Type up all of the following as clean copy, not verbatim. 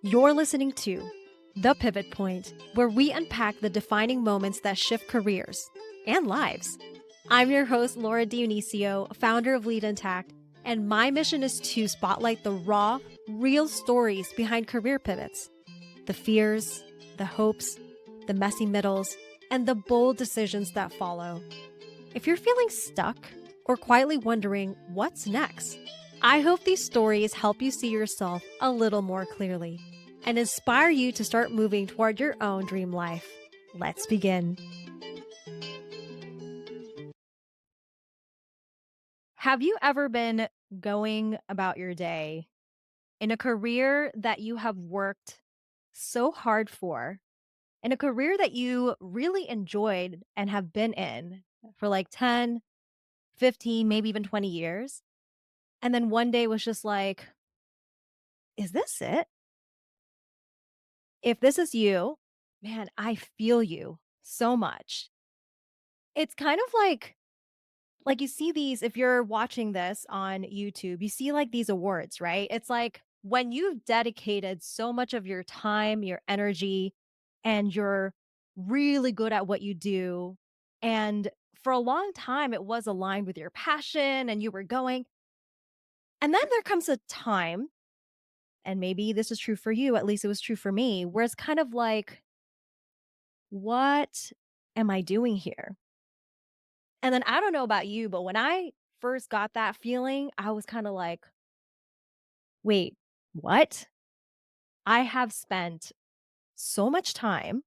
You're listening to The Pivot Point, where we unpack the defining moments that shift careers and lives. I'm your host, Laura Dionisio, founder of Lead Intact, and my mission is to spotlight the raw, real stories behind career pivots, the fears, the hopes, the messy middles, and the bold decisions that follow. If you're feeling stuck or quietly wondering what's next, I hope these stories help you see yourself a little more clearly and inspire you to start moving toward your own dream life. Let's begin. Have you ever been going about your day in a career that you have worked so hard for, in a career that you really enjoyed and have been in for like 10, 15, maybe even 20 years? And then one day was just like, is this it? If this is you, man, I feel you so much. It's kind of like you see these if you're watching this on YouTube, you see like these awards, right? It's like when you've dedicated so much of your time, your energy, and you're really good at what you do. And for a long time, it was aligned with your passion and you were going. And then there comes a time, and maybe this is true for you, at least it was true for me, where it's kind of like, what am I doing here? And then I don't know about you, but when I first got that feeling, I was kind of like, wait, what? I have spent so much time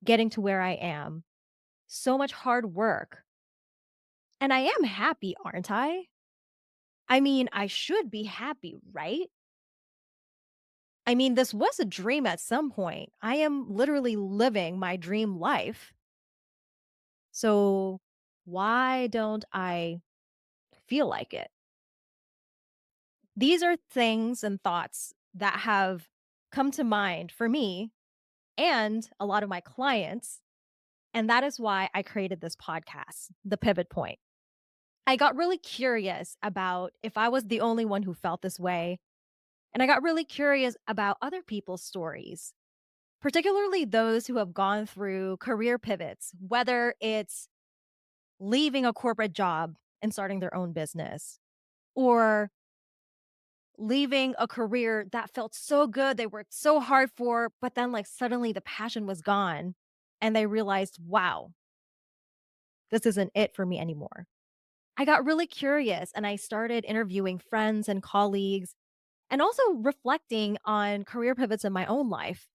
getting to where I am, so much hard work, and I am happy, aren't I? I mean, I should be happy, right? I mean, this was a dream at some point. I am literally living my dream life. So why don't I feel like it? These are things and thoughts that have come to mind for me and a lot of my clients. And that is why I created this podcast, The Pivot Point. I got really curious about if I was the only one who felt this way. And I got really curious about other people's stories, particularly those who have gone through career pivots, whether it's leaving a corporate job and starting their own business, or leaving a career that felt so good, they worked so hard for, but then like suddenly the passion was gone and they realized, wow, this isn't it for me anymore. I got really curious and I started interviewing friends and colleagues and also reflecting on career pivots in my own life.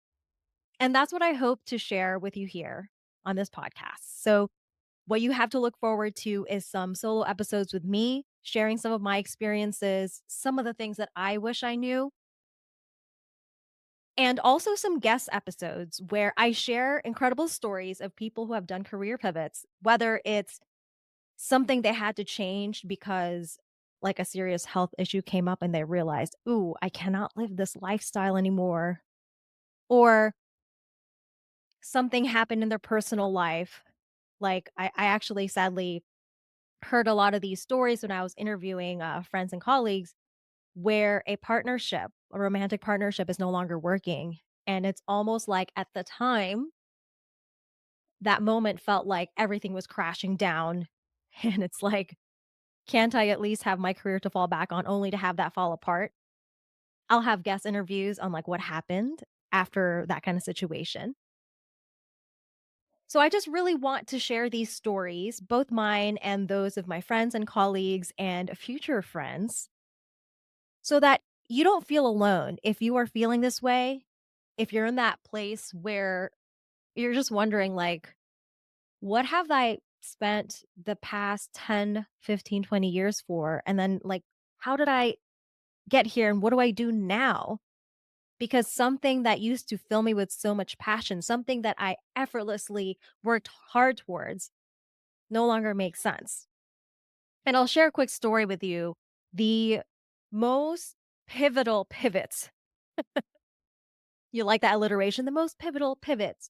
And that's what I hope to share with you here on this podcast. So, what you have to look forward to is some solo episodes with me, sharing some of my experiences, some of the things that I wish I knew, and also some guest episodes where I share incredible stories of people who have done career pivots, whether it's something they had to change because like a serious health issue came up and they realized, ooh, I cannot live this lifestyle anymore. Or something happened in their personal life. Like I actually sadly heard a lot of these stories when I was interviewing friends and colleagues where a partnership, a romantic partnership is no longer working. And it's almost like at the time, that moment felt like everything was crashing down. And it's like, can't I at least have my career to fall back on only to have that fall apart? I'll have guest interviews on like what happened after that kind of situation. So I just really want to share these stories, both mine and those of my friends and colleagues and future friends, so that you don't feel alone if you are feeling this way. If you're in that place where you're just wondering, like, what have I spent the past 10, 15, 20 years for? And then, like, how did I get here and what do I do now? Because something that used to fill me with so much passion, something that I effortlessly worked hard towards, no longer makes sense. And I'll share a quick story with you. The most pivotal pivots, you like that alliteration? The most pivotal pivots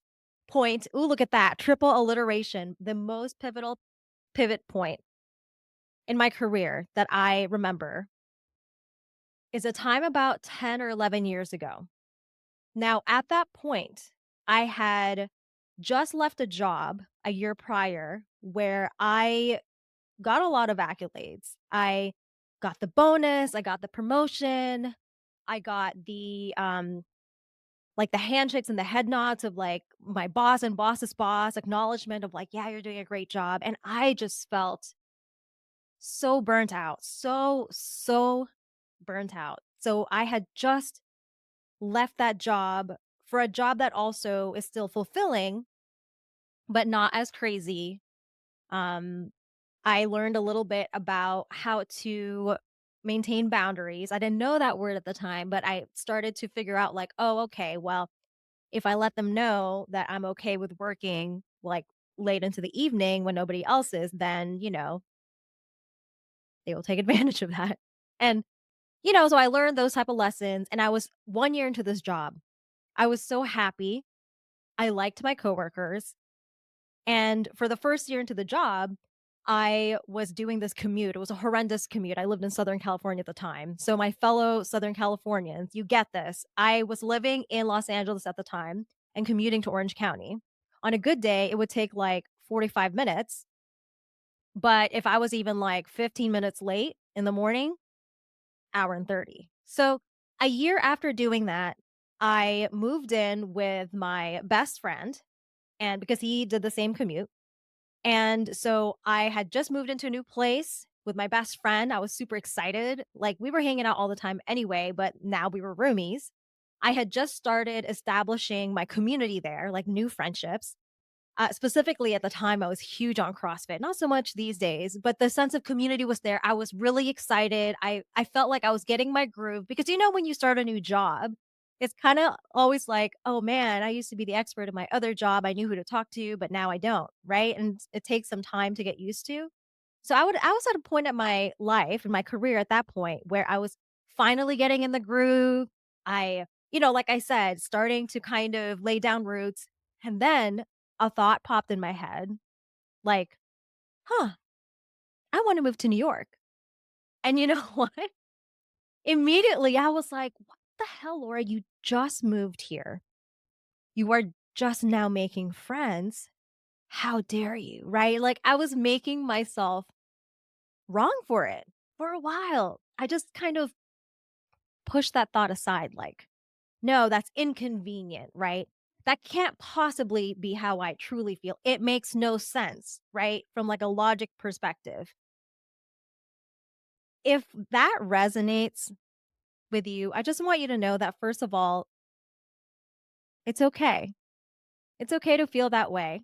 point. Ooh, look at that. Triple alliteration. The most pivotal pivot point in my career that I remember is a time about 10 or 11 years ago. Now, at that point, I had just left a job a year prior where I got a lot of accolades. I got the bonus, I got the promotion, I got like the handshakes and the head nods of like my boss and boss's boss, acknowledgement of like, yeah, you're doing a great job. And I just felt so burnt out, so burnt out. So I had just left that job for a job that also is still fulfilling, but not as crazy. Um, I learned a little bit about how to maintain boundaries. I didn't know that word at the time, but I started to figure out like, oh, okay, well, if I let them know that I'm okay with working like late into the evening when nobody else is, then, they will take advantage of that. And, so I learned those type of lessons and I was 1 year into this job. I was so happy. I liked my coworkers. And for the first year into the job, I was doing this commute. It was a horrendous commute. I lived in Southern California at the time. So, my fellow Southern Californians, you get this. I was living in Los Angeles at the time and commuting to Orange County. On a good day, it would take like 45 minutes. But if I was even like 15 minutes late in the morning, hour and 30. So, a year after doing that, I moved in with my best friend and because he did the same commute. And so I had just moved into a new place with my best friend. I was super excited. Like we were hanging out all the time anyway, but now we were roomies. I had just started establishing my community there, like new friendships. Specifically at the time, I was huge on CrossFit, not so much these days, but the sense of community was there. I was really excited. I felt like I was getting my groove because when you start a new job, it's kind of always like, oh man, I used to be the expert in my other job. I knew who to talk to, but now I don't, right? And it takes some time to get used to. So I was at a point in my life and my career at that point where I was finally getting in the groove. Like I said, starting to kind of lay down roots. And then a thought popped in my head like, huh, I want to move to New York. And you know what? Immediately I was like, what the hell, Laura? You just moved here. You are just now making friends. How dare you? Right? Like I was making myself wrong for it for a while. I just kind of pushed that thought aside. Like, no, that's inconvenient, right? That can't possibly be how I truly feel. It makes no sense, right? From like a logic perspective. If that resonates with you, I just want you to know that first of all, it's okay. It's okay to feel that way.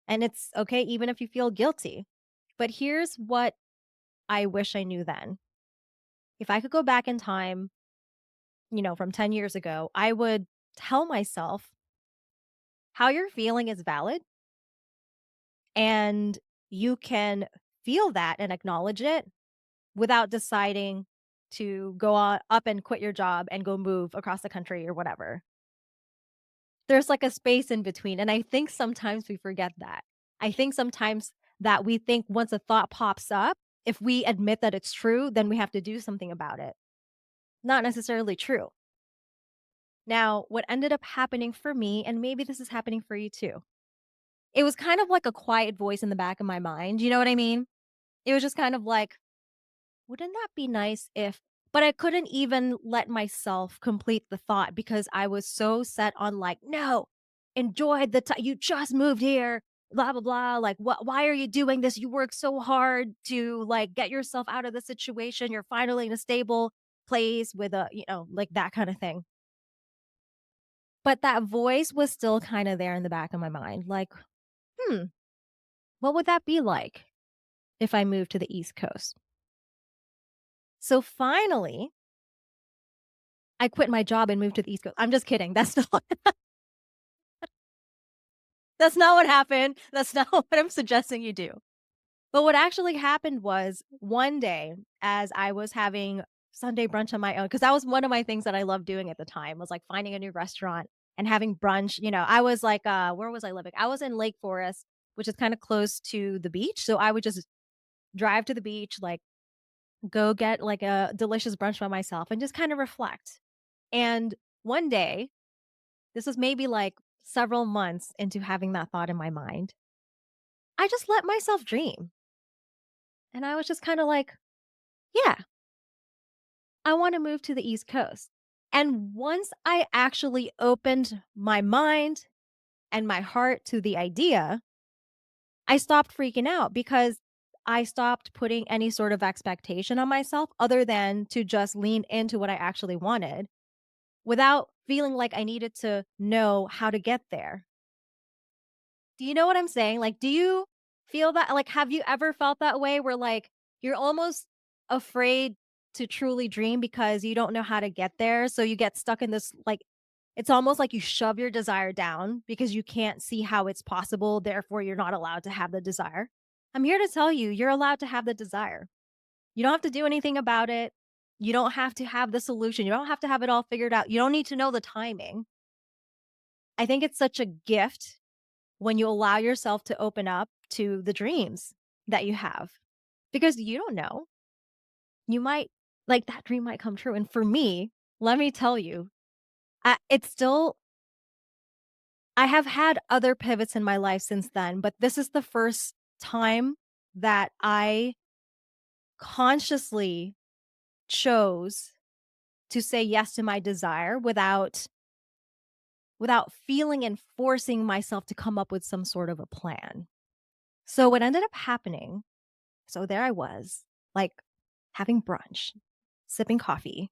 And it's okay even if you feel guilty. But here's what I wish I knew then. If I could go back in time, from 10 years ago, I would tell myself how you're feeling is valid and you can feel that and acknowledge it without deciding to go up and quit your job and go move across the country or whatever. There's like a space in between, and I think sometimes we forget that. I think sometimes that we think once a thought pops up, if we admit that it's true, then we have to do something about it. Not necessarily true. Now, what ended up happening for me, and maybe this is happening for you too, it was kind of like a quiet voice in the back of my mind. You know what I mean? It was just kind of like, wouldn't that be nice if, but I couldn't even let myself complete the thought because I was so set on like, no, enjoy the time. You just moved here, blah, blah, blah. Like, what, why are you doing this? You work so hard to like get yourself out of the situation. You're finally in a stable place with like that kind of thing. But that voice was still kind of there in the back of my mind. Like, hmm, what would that be like if I moved to the East Coast? So finally, I quit my job and moved to the East Coast. I'm just kidding. That's not what happened. That's not what I'm suggesting you do. But what actually happened was one day as I was having Sunday brunch on my own, because that was one of my things that I loved doing at the time was like finding a new restaurant and having brunch. I was like, where was I living? I was in Lake Forest, which is kind of close to the beach. So I would just drive to the beach, like go get like a delicious brunch by myself and just kind of reflect. And one day, this was maybe like several months into having that thought in my mind, I just let myself dream. And I was just kind of like, yeah, I want to move to the East Coast. And once I actually opened my mind and my heart to the idea, I stopped freaking out because I stopped putting any sort of expectation on myself other than to just lean into what I actually wanted without feeling like I needed to know how to get there. Do you know what I'm saying? Like, do you feel that? Like, have you ever felt that way where like you're almost afraid to truly dream because you don't know how to get there? So you get stuck in this, like, it's almost like you shove your desire down because you can't see how it's possible. Therefore, you're not allowed to have the desire. I'm here to tell you, you're allowed to have the desire. You don't have to do anything about it. You don't have to have the solution. You don't have to have it all figured out. You don't need to know the timing. I think it's such a gift when you allow yourself to open up to the dreams that you have because you don't know. You might, like, that dream might come true. And for me, let me tell you, it's still, I have had other pivots in my life since then, but this is the first time that I consciously chose to say yes to my desire without feeling and forcing myself to come up with some sort of a plan. So what ended up happening, so there I was, like, having brunch, sipping coffee,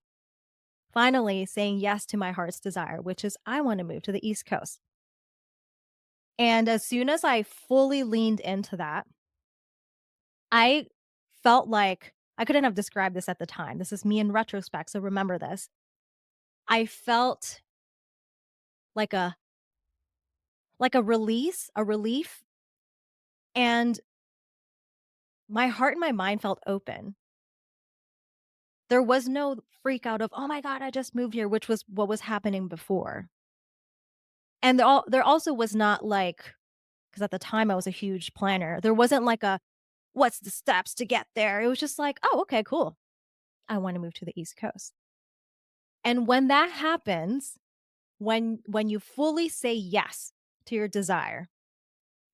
finally saying yes to my heart's desire, which is I want to move to the East Coast. And as soon as I fully leaned into that, I felt like I couldn't have described this at the time. This is me in retrospect, so remember this. I felt like a release, a relief, and my heart and my mind felt open. There was no freak out of, "Oh my god, I just moved here," which was what was happening before. And there also was not like, because at the time I was a huge planner, there wasn't like a, "What's the steps to get there?" It was just like, "Oh, okay, cool. I wanna move to the East Coast." And when that happens, when you fully say yes to your desire,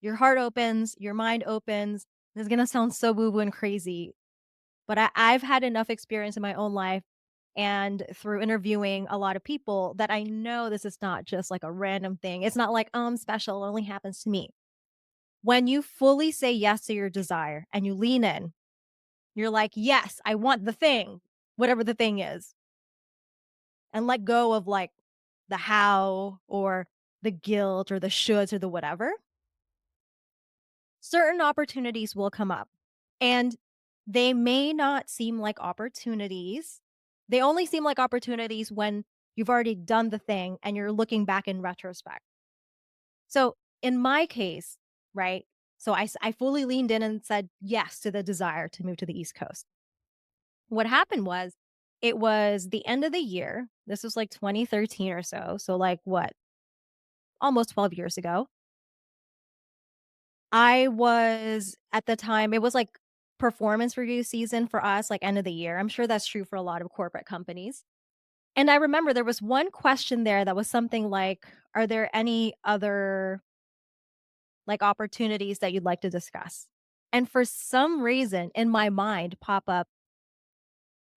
your heart opens, your mind opens. This is gonna sound so woo-woo and crazy, but I've had enough experience in my own life and through interviewing a lot of people that I know this is not just like a random thing. It's not like, "Oh, I'm special, it only happens to me." When you fully say yes to your desire and you lean in, you're like, "Yes, I want the thing," whatever the thing is, and let go of like the how or the guilt or the shoulds or the whatever, certain opportunities will come up. And they may not seem like opportunities. They only seem like opportunities when you've already done the thing and you're looking back in retrospect. So in my case, right? So I fully leaned in and said yes to the desire to move to the East Coast. What happened was it was the end of the year. This was like 2013 or so. So, like, what, almost 12 years ago. I was at the time, it was like performance review season for us, like end of the year. I'm sure that's true for a lot of corporate companies. And I remember there was one question there that was something like, "Are there any other like opportunities that you'd like to discuss?" And for some reason in my mind pop up,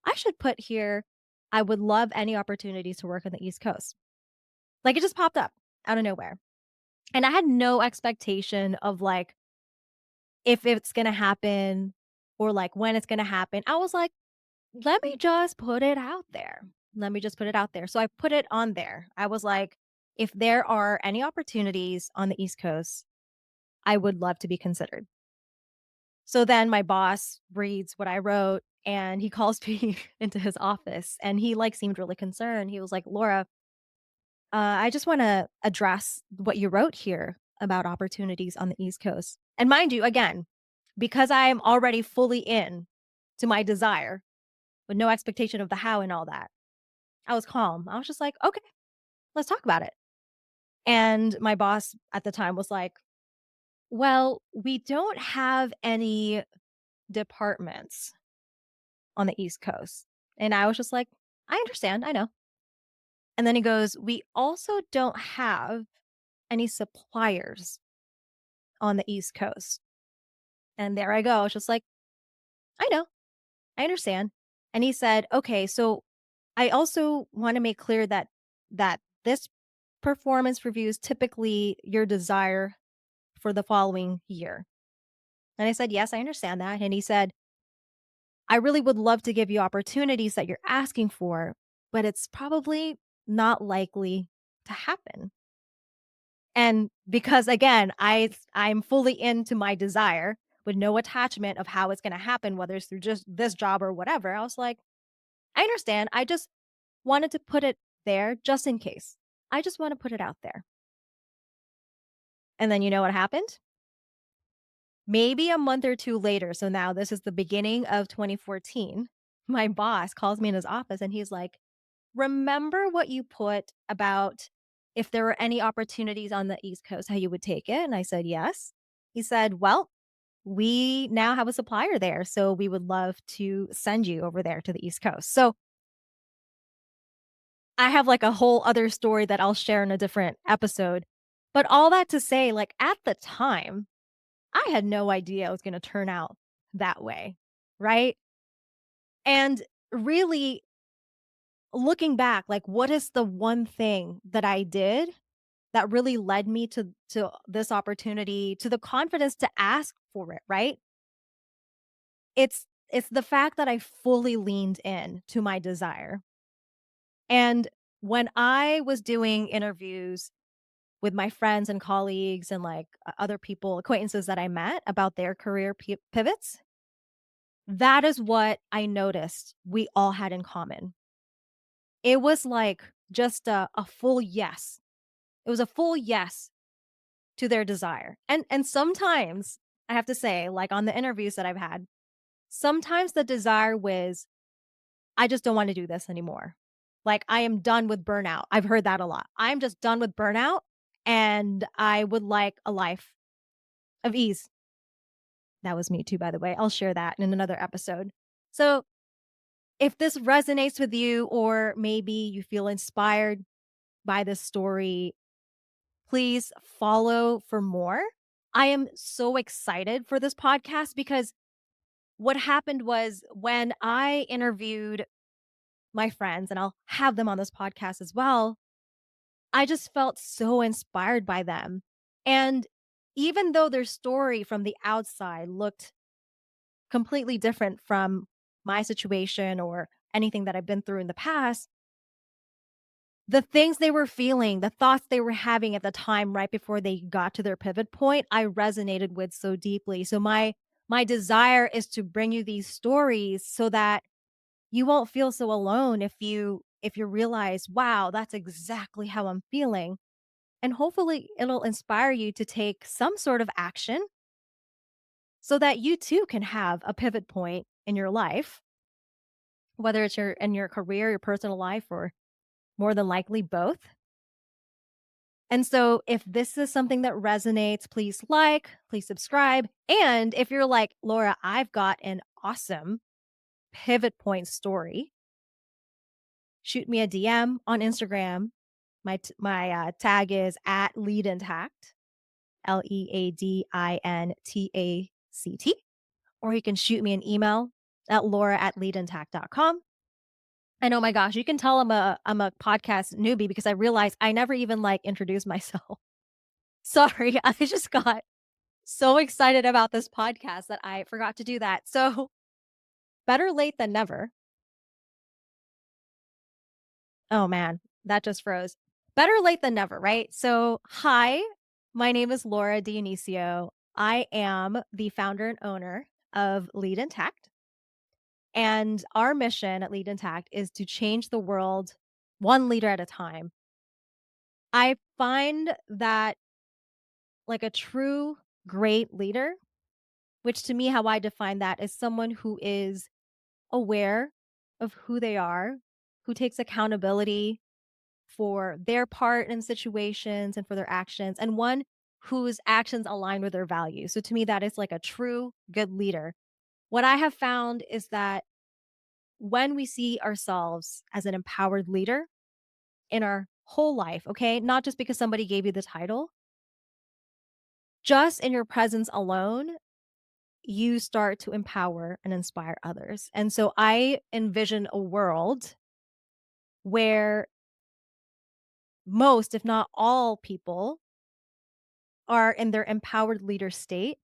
I should put here, "I would love any opportunities to work on the East Coast." Like, it just popped up out of nowhere. And I had no expectation of like if it's gonna happen or like when it's gonna happen. I was like, let me just put it out there. Let me just put it out there. So I put it on there. I was like, if there are any opportunities on the East Coast, I would love to be considered. So then my boss reads what I wrote and he calls me into his office and he like seemed really concerned. He was like, "Laura, I just want to address what you wrote here about opportunities on the East Coast." And mind you, again, because I'm already fully in to my desire with no expectation of the how and all that, I was calm. I was just like, "Okay, let's talk about it." And my boss at the time was like, "Well, we don't have any departments on the East Coast." And I was just like, "I understand. I know." And then he goes, "We also don't have any suppliers on the East Coast." And there I go. I was just like, "I know. I understand." And he said, "Okay, so I also want to make clear that this performance review is typically your desire for the following year." And I said, "Yes, I understand that." And he said, "I really would love to give you opportunities that you're asking for, but it's probably not likely to happen." And because again, I'm fully into my desire with no attachment of how it's going to happen, whether it's through just this job or whatever. I was like, "I understand. I just wanted to put it there just in case. I just want to put it out there." And then you know what happened? Maybe a month or 2 later, so now this is the beginning of 2014, my boss calls me in his office and he's like, "Remember what you put about if there were any opportunities on the East Coast, how you would take it?" And I said, "Yes." He said, "Well, we now have a supplier there, so we would love to send you over there to the East Coast." So, I have, like, a whole other story that I'll share in a different episode, but all that to say, like, at the time, I had no idea it was gonna turn out that way, right? And really looking back, like, what is the one thing that I did that really led me to this opportunity, to the confidence to ask for it, right? It's the fact that I fully leaned in to my desire. And when I was doing interviews with my friends and colleagues and like other people, acquaintances that I met about their career pivots, that is what I noticed we all had in common. It was like just a full yes. It was a full yes to their desire. And sometimes I have to say, like on the interviews that I've had, sometimes the desire was, "I just don't want to do this anymore. Like I am done with burnout." I've heard that a lot. "I'm just done with burnout and I would like a life of ease." That was me too, by the way. I'll share that in another episode. So, if this resonates with you, or maybe you feel inspired by this story, please follow for more. I am so excited for this podcast because what happened was when I interviewed my friends, and I'll have them on this podcast as well, I just felt so inspired by them. And even though their story from the outside looked completely different from my situation or anything that I've been through in the past, the things they were feeling, the thoughts they were having at the time right before they got to their pivot point, I resonated with so deeply. So my desire is to bring you these stories so that you won't feel so alone if you realize, "Wow, that's exactly how I'm feeling." And hopefully it'll inspire you to take some sort of action so that you too can have a pivot point in your life, whether it's in your career, your personal life, or more than likely both. And so if this is something that resonates, please like, please subscribe. And if you're like, "Laura, I've got an awesome pivot point story," shoot me a DM on Instagram. My tag is at Lead Intact, LeadIntact. Or you can shoot me an email at laura@leadintact.com. And oh my gosh, you can tell I'm a podcast newbie because I realized I never even like introduced myself. Sorry, I just got so excited about this podcast that I forgot to do that. So, better late than never. Oh man, that just froze. Better late than never, right? So, hi, my name is Laura Dionisio. I am the founder and owner of Lead Intact. And our mission at Lead Intact is to change the world one leader at a time. I find that like a true great leader, which to me, how I define that is someone who is aware of who they are, who takes accountability for their part in situations and for their actions, and one whose actions align with their values. So to me, that is like a true good leader. What I have found is that when we see ourselves as an empowered leader, in our whole life, okay? Not just because somebody gave you the title. Just in your presence alone, you start to empower and inspire others. And so I envision a world where most, if not all people are in their empowered leader state.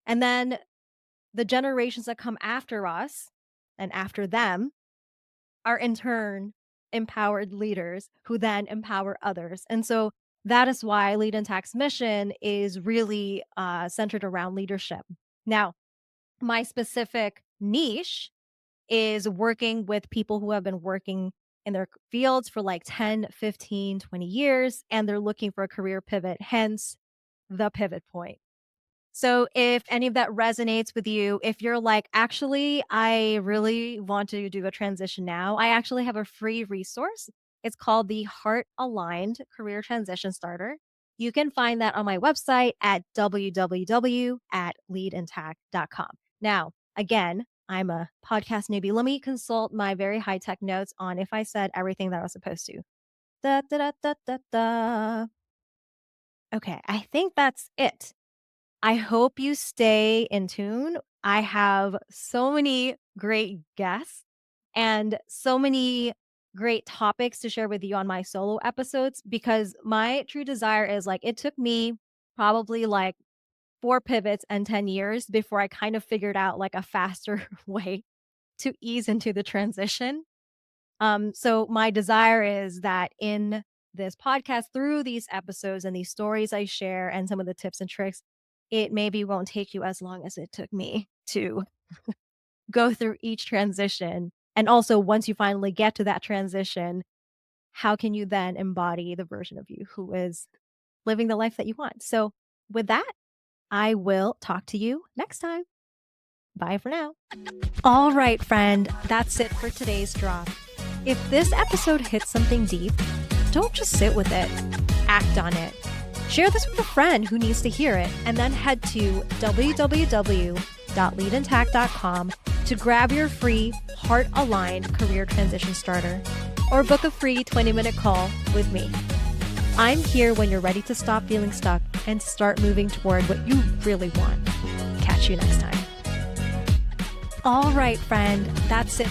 And then the generations that come after us and after them are in turn empowered leaders who then empower others. And so that is why Lead and Tax mission is really centered around leadership. Now, my specific niche is working with people who have been working in their fields for like 10, 15, 20 years, and they're looking for a career pivot, hence the pivot point. So if any of that resonates with you, if you're like, actually, I really want to do a transition now, I actually have a free resource. It's called the Heart Aligned Career Transition Starter. You can find that on my website at www.leadintact.com. Now, again, I'm a podcast newbie. Let me consult my very high tech notes on if I said everything that I was supposed to. Da, da, da, da, da, da. Okay, I think that's it. I hope you stay in tune. I have so many great guests and so many great topics to share with you on my solo episodes because my true desire is like it took me probably like 4 pivots and 10 years before I kind of figured out like a faster way to ease into the transition. So my desire is that in this podcast, through these episodes and these stories I share and some of the tips and tricks, it maybe won't take you as long as it took me to go through each transition. And also, once you finally get to that transition, how can you then embody the version of you who is living the life that you want? So, with that, I will talk to you next time. Bye for now. All right, friend, that's it for today's drop. If this episode hits something deep, don't just sit with it, act on it. Share this with a friend who needs to hear it, and then head to www.leadintact.com to grab your free heart-aligned career transition starter or book a free 20-minute call with me. I'm here when you're ready to stop feeling stuck and start moving toward what you really want. Catch you next time. All right, friend, that's it.